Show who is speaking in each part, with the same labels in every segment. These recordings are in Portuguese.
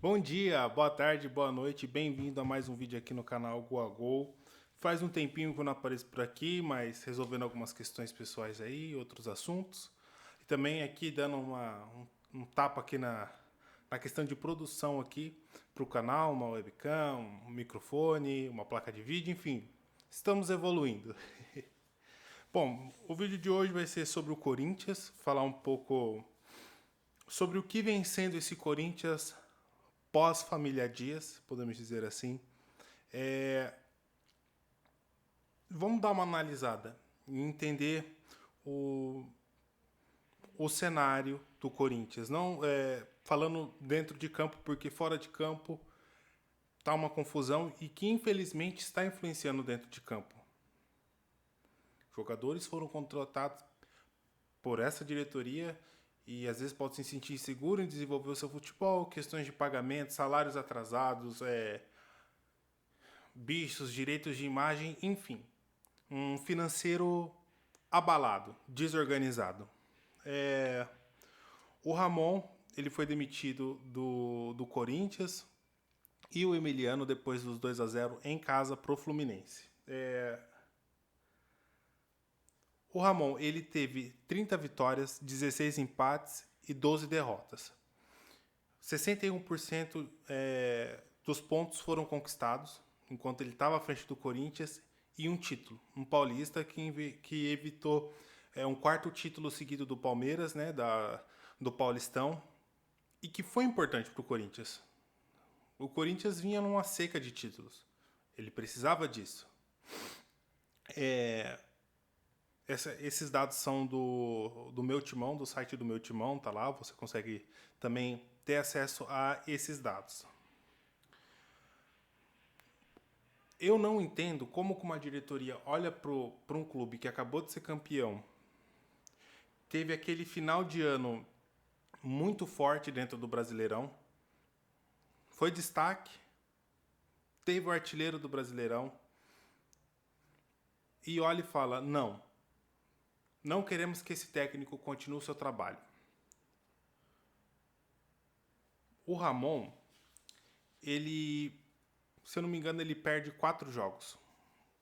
Speaker 1: Bom dia, boa tarde, boa noite, bem-vindo a mais um vídeo aqui no canal Go a Gol. Faz um tempinho que eu não apareço por aqui, mas resolvendo algumas questões pessoais aí, outros assuntos. E também aqui dando um tapa aqui na questão de produção aqui para o canal, uma webcam, um microfone, uma placa de vídeo, enfim, estamos evoluindo. Bom, o vídeo de hoje vai ser sobre o Corinthians, falar um pouco sobre o que vem sendo esse Corinthians pós-família Dias, podemos dizer assim. É, Vamos dar uma analisada e entender o, o cenário do Corinthians. Não falando dentro de campo, porque fora de campo está uma confusão e que infelizmente está influenciando dentro de campo. Jogadores foram contratados por essa diretoria e às vezes pode se sentir inseguro em desenvolver o seu futebol, questões de pagamento, salários atrasados, bichos, direitos de imagem, enfim. Um financeiro abalado, desorganizado. É, o Ramon ele foi demitido do Corinthians e o Emiliano depois dos 2-0 em casa pro Fluminense. O Ramon ele teve 30 vitórias, 16 empates e 12 derrotas. 61% dos pontos foram conquistados, enquanto ele estava à frente do Corinthians, e um título, um paulista que evitou um quarto título seguido do Palmeiras, né, do Paulistão, e que foi importante para o Corinthians. O Corinthians vinha numa seca de títulos. Ele precisava disso. Esses dados são do meu timão, do site do meu timão, tá lá. Você consegue também ter acesso a esses dados. Eu não entendo como uma diretoria olha para um clube que acabou de ser campeão, teve aquele final de ano muito forte dentro do Brasileirão, foi destaque, teve o artilheiro do Brasileirão, e olha e fala: não, não queremos que esse técnico continue o seu trabalho. O Ramon, ele, se eu não me engano, ele perde 4 jogos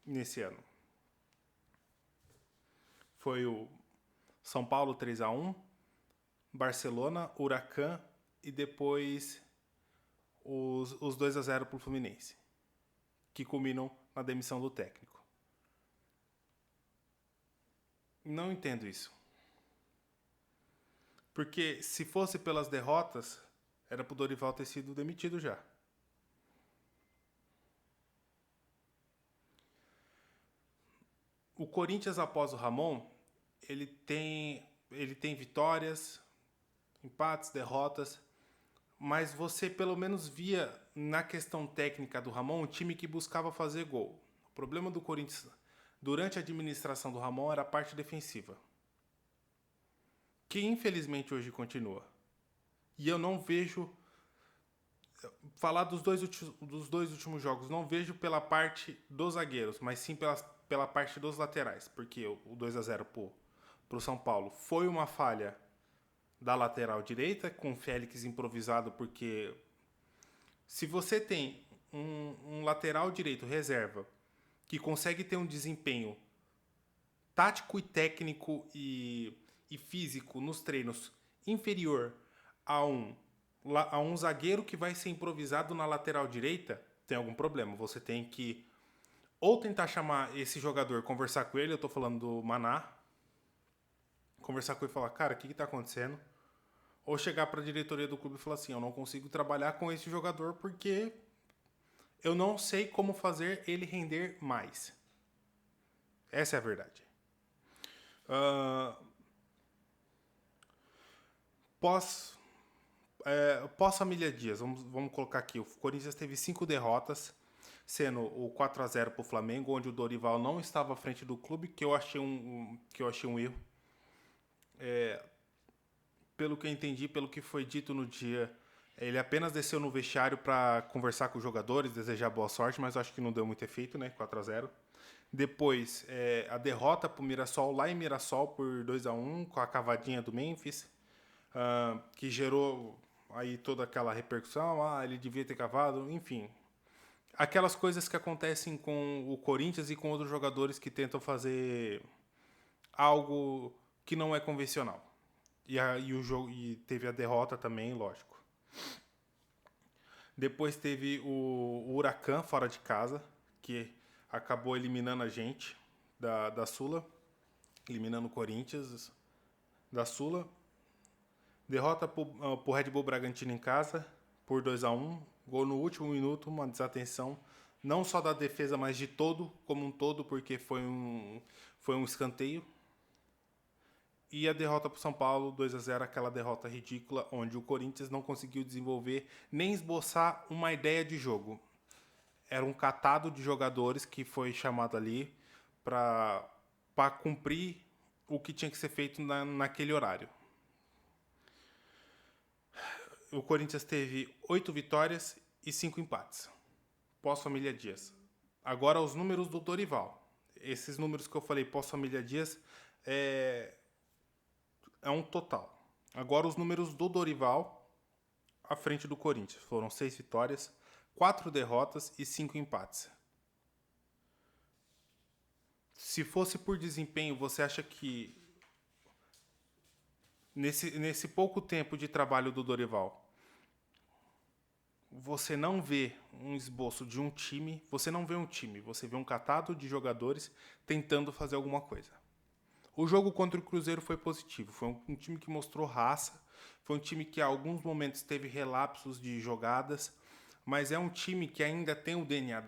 Speaker 1: nesse ano. Foi o São Paulo 3-1, Barcelona, Huracan e depois os 2-0 para o Fluminense, que culminam na demissão do técnico. Não entendo isso. Porque se fosse pelas derrotas, era pro Dorival ter sido demitido já. O Corinthians após o Ramon, ele tem vitórias, empates, derrotas, mas você pelo menos via na questão técnica do Ramon um time que buscava fazer gol. O problema do Corinthians durante a administração do Ramon era a parte defensiva, que infelizmente hoje continua. E eu não vejo falar dos dois últimos jogos, não vejo pela parte dos zagueiros, mas sim pela parte dos laterais, porque o 2-0 pro São Paulo foi uma falha da lateral direita, com o Félix improvisado, porque se você tem um lateral direito reserva que consegue ter um desempenho tático e técnico e físico nos treinos inferior a um zagueiro que vai ser improvisado na lateral direita, tem algum problema. Você tem que ou tentar chamar esse jogador, conversar com ele, eu tô falando do Maná, conversar com ele e falar: cara, o que tá acontecendo? Ou chegar para a diretoria do clube e falar assim: eu não consigo trabalhar com esse jogador porque eu não sei como fazer ele render mais. Essa é a verdade. Ah, pós Pós-família Dias, vamos colocar aqui. O Corinthians teve 5 derrotas, sendo o 4-0 para o Flamengo, onde o Dorival não estava à frente do clube, que eu achei um erro. Pelo que eu entendi, pelo que foi dito no dia, ele apenas desceu no vestiário para conversar com os jogadores, desejar boa sorte, mas acho que não deu muito efeito, né? 4-0. Depois, a derrota para o Mirassol, lá em Mirassol, por 2-1, com a cavadinha do Memphis, que gerou aí toda aquela repercussão, ele devia ter cavado, enfim. Aquelas coisas que acontecem com o Corinthians e com outros jogadores que tentam fazer algo que não é convencional. E o jogo, e teve a derrota também, lógico. Depois teve o Huracan fora de casa, que acabou eliminando a gente da Sula, eliminando o Corinthians da Sula. Derrota pro Red Bull Bragantino em casa por 2-1. Gol no último minuto, uma desatenção não só da defesa, mas de todo, como um todo, porque foi um escanteio. E a derrota para o São Paulo, 2-0, aquela derrota ridícula, onde o Corinthians não conseguiu desenvolver nem esboçar uma ideia de jogo. Era um catado de jogadores que foi chamado ali para cumprir o que tinha que ser feito naquele horário. O Corinthians teve 8 vitórias e 5 empates. Pós-família Dias. Agora os números do Dorival. Esses números que eu falei pós-família Dias é um total. Agora os números do Dorival à frente do Corinthians. Foram 6 vitórias, 4 derrotas e 5 empates. Se fosse por desempenho, você acha que nesse pouco tempo de trabalho do Dorival, você não vê um esboço de um time, você não vê um time, você vê um catado de jogadores tentando fazer alguma coisa. O jogo contra o Cruzeiro foi positivo, foi um time que mostrou raça, foi um time que em alguns momentos teve relapsos de jogadas, mas é um time que ainda tem o DNA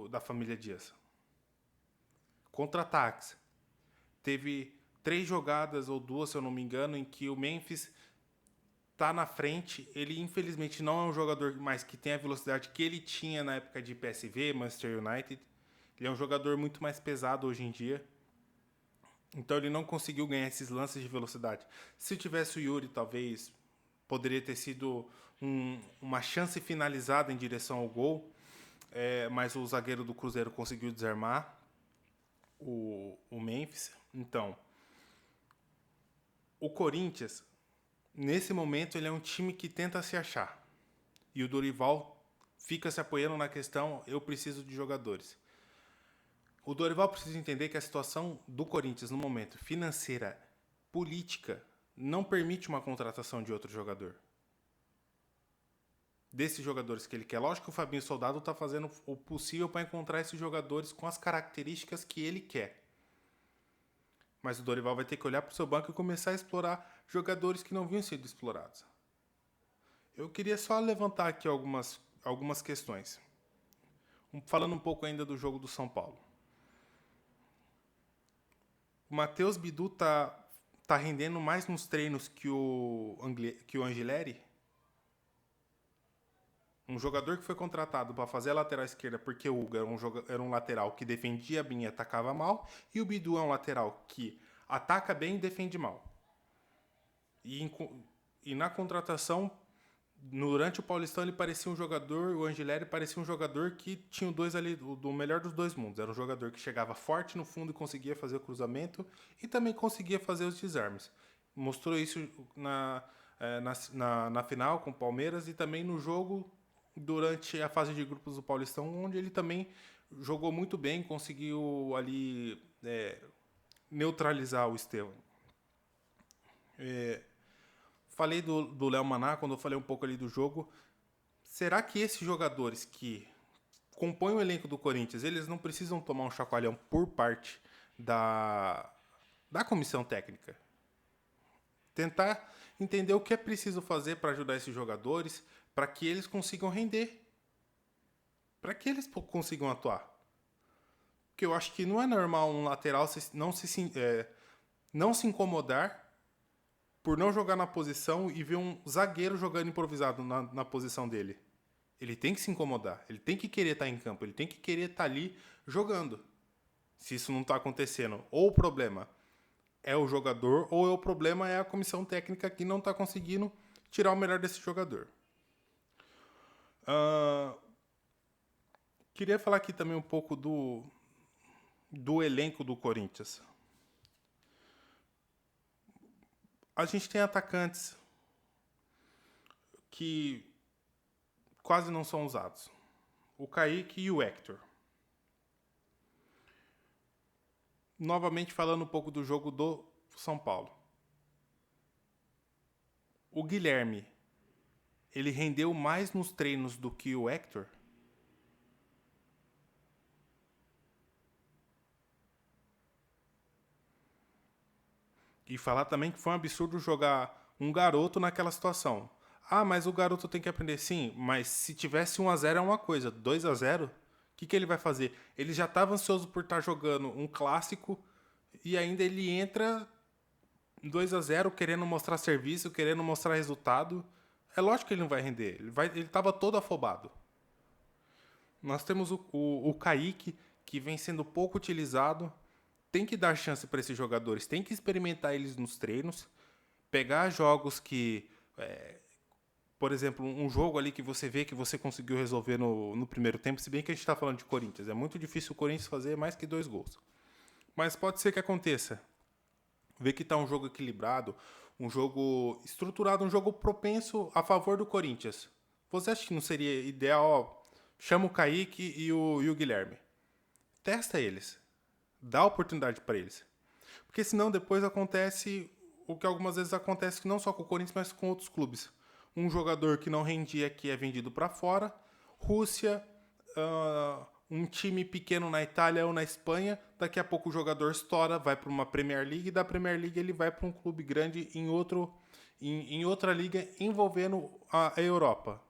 Speaker 1: da família Dias. Contra-ataques. Teve 3 jogadas ou 2, se eu não me engano, em que o Memphis tá na frente. Ele, infelizmente, não é um jogador mais que tem a velocidade que ele tinha na época de PSV, Manchester United. Ele é um jogador muito mais pesado hoje em dia. Então ele não conseguiu ganhar esses lances de velocidade. Se tivesse o Yuri, talvez poderia ter sido uma chance finalizada em direção ao gol. Mas o zagueiro do Cruzeiro conseguiu desarmar o Memphis. Então, o Corinthians, nesse momento, ele é um time que tenta se achar. E o Dorival fica se apoiando na questão, eu preciso de jogadores. O Dorival precisa entender que a situação do Corinthians, no momento, financeira, política, não permite uma contratação de outro jogador. Desses jogadores que ele quer. Lógico que o Fabinho Soldado está fazendo o possível para encontrar esses jogadores com as características que ele quer. Mas o Dorival vai ter que olhar para o seu banco e começar a explorar jogadores que não vinham sendo explorados. Eu queria só levantar aqui algumas questões. Falando um pouco ainda do jogo do São Paulo. O Matheus Bidu tá rendendo mais nos treinos que o Angileri. Um jogador que foi contratado para fazer a lateral esquerda porque o Hugo era um lateral que defendia bem e atacava mal. E o Bidu é um lateral que ataca bem e defende mal. E na contratação, durante o Paulistão, ele parecia um jogador, o Angileri parecia um jogador que tinha dois ali, do melhor dos dois mundos. Era um jogador que chegava forte no fundo e conseguia fazer o cruzamento e também conseguia fazer os desarmes. Mostrou isso na final com o Palmeiras e também no jogo durante a fase de grupos do Paulistão, onde ele também jogou muito bem, conseguiu ali neutralizar o Estevão. Falei do Léo Maná, quando eu falei um pouco ali do jogo. Será que esses jogadores que compõem o elenco do Corinthians, eles não precisam tomar um chacoalhão por parte da comissão técnica? Tentar entender o que é preciso fazer para ajudar esses jogadores, para que eles consigam render, para que eles consigam atuar. Porque eu acho que não é normal um lateral não se incomodar por não jogar na posição e ver um zagueiro jogando improvisado na posição dele. Ele tem que se incomodar, ele tem que querer estar em campo, ele tem que querer estar ali jogando. Se isso não está acontecendo, ou o problema é o jogador, ou o problema é a comissão técnica que não está conseguindo tirar o melhor desse jogador. Queria falar aqui também um pouco do elenco do Corinthians. A gente tem atacantes que quase não são usados. O Kaique e o Hector. Novamente falando um pouco do jogo do São Paulo. O Guilherme, ele rendeu mais nos treinos do que o Hector? E falar também que foi um absurdo jogar um garoto naquela situação. Ah, mas o garoto tem que aprender. Sim, mas se tivesse 1-0 é uma coisa. 2-0, o que ele vai fazer? Ele já estava ansioso por estar jogando um clássico e ainda ele entra 2-0 querendo mostrar serviço, querendo mostrar resultado. É lógico que ele não vai render. Ele estava todo afobado. Nós temos o Kaique, que vem sendo pouco utilizado. Tem que dar chance para esses jogadores, tem que experimentar eles nos treinos, pegar jogos que, por exemplo, um jogo ali que você vê que você conseguiu resolver no primeiro tempo, se bem que a gente está falando de Corinthians, é muito difícil o Corinthians fazer mais que 2 gols. Mas pode ser que aconteça. Ver que está um jogo equilibrado, um jogo estruturado, um jogo propenso a favor do Corinthians. Você acha que não seria ideal, chama o Kaique e o Guilherme. Testa eles. Dá oportunidade para eles. Porque senão depois acontece o que algumas vezes acontece não só com o Corinthians, mas com outros clubes. Um jogador que não rendia aqui é vendido para fora. Rússia, um time pequeno na Itália ou na Espanha, daqui a pouco o jogador estoura, vai para uma Premier League, e da Premier League ele vai para um clube grande em outra liga envolvendo a Europa.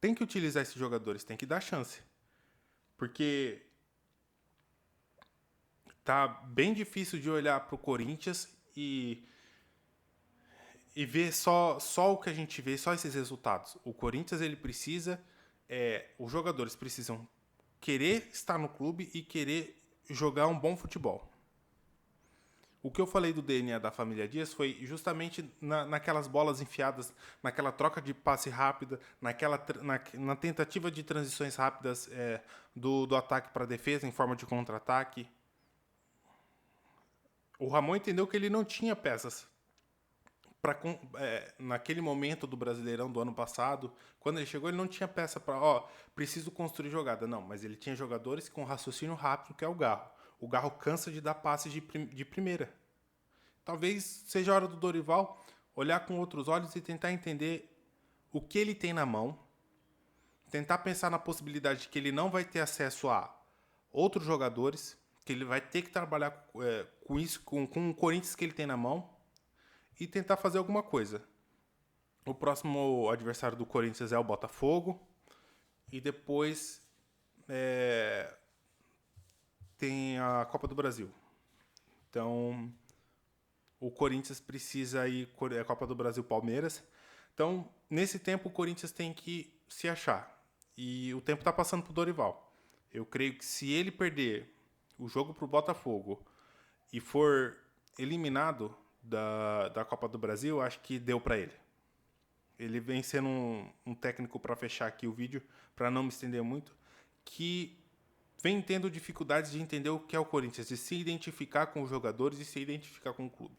Speaker 1: Tem que utilizar esses jogadores, tem que dar chance. Porque tá bem difícil de olhar para o Corinthians e ver só o que a gente vê, só esses resultados. O Corinthians, ele precisa, os jogadores precisam querer estar no clube e querer jogar um bom futebol. O que eu falei do DNA da família Dias foi justamente naquelas bolas enfiadas, naquela troca de passe rápida, na tentativa de transições rápidas do ataque para a defesa em forma de contra-ataque. O Ramon entendeu que ele não tinha peças naquele momento do Brasileirão do ano passado. Quando ele chegou, ele não tinha peça para, preciso construir jogada. Não, mas ele tinha jogadores com raciocínio rápido, que é o Garro. O Garro cansa de dar passes de primeira. Talvez seja a hora do Dorival olhar com outros olhos e tentar entender o que ele tem na mão, tentar pensar na possibilidade de que ele não vai ter acesso a outros jogadores, que ele vai ter que trabalhar com isso, com o Corinthians que ele tem na mão, e tentar fazer alguma coisa. O próximo adversário do Corinthians é o Botafogo, e depois tem a Copa do Brasil. Então, o Corinthians precisa ir a Copa do Brasil Palmeiras. Então, nesse tempo, o Corinthians tem que se achar. E o tempo está passando para o Dorival. Eu creio que se ele perder o jogo para o Botafogo e for eliminado da Copa do Brasil, acho que deu para ele. Ele vem sendo um técnico, para fechar aqui o vídeo, para não me estender muito, que vem tendo dificuldades de entender o que é o Corinthians, de se identificar com os jogadores e se identificar com o clube.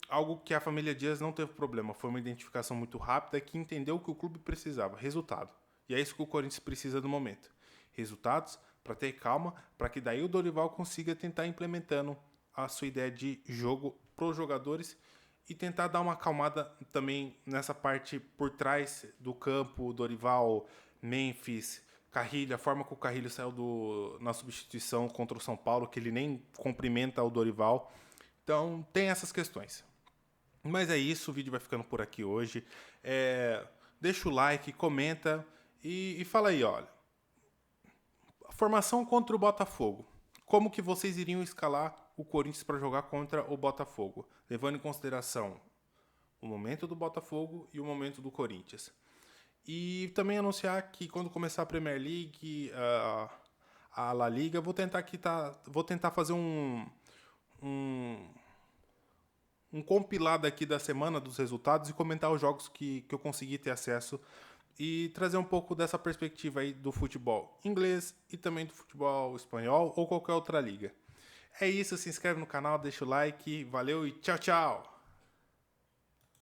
Speaker 1: Algo que a família Dias não teve problema, foi uma identificação muito rápida, que entendeu o que o clube precisava, resultado. E é isso que o Corinthians precisa no momento. Resultados, para ter calma, para que daí o Dorival consiga tentar implementando a sua ideia de jogo para os jogadores e tentar dar uma acalmada também nessa parte por trás do campo, Dorival, Memphis, Carrilho, a forma que o Carrilho saiu na substituição contra o São Paulo, que ele nem cumprimenta o Dorival. Então, tem essas questões. Mas é isso, o vídeo vai ficando por aqui hoje. Deixa o like, comenta e fala aí, olha. Formação contra o Botafogo. Como que vocês iriam escalar o Corinthians para jogar contra o Botafogo? Levando em consideração o momento do Botafogo e o momento do Corinthians. E também anunciar que quando começar a Premier League, a La Liga, vou tentar fazer um compilado aqui da semana dos resultados e comentar os jogos que eu consegui ter acesso e trazer um pouco dessa perspectiva aí do futebol inglês e também do futebol espanhol ou qualquer outra liga. É isso, se inscreve no canal, deixa o like, valeu e tchau, tchau!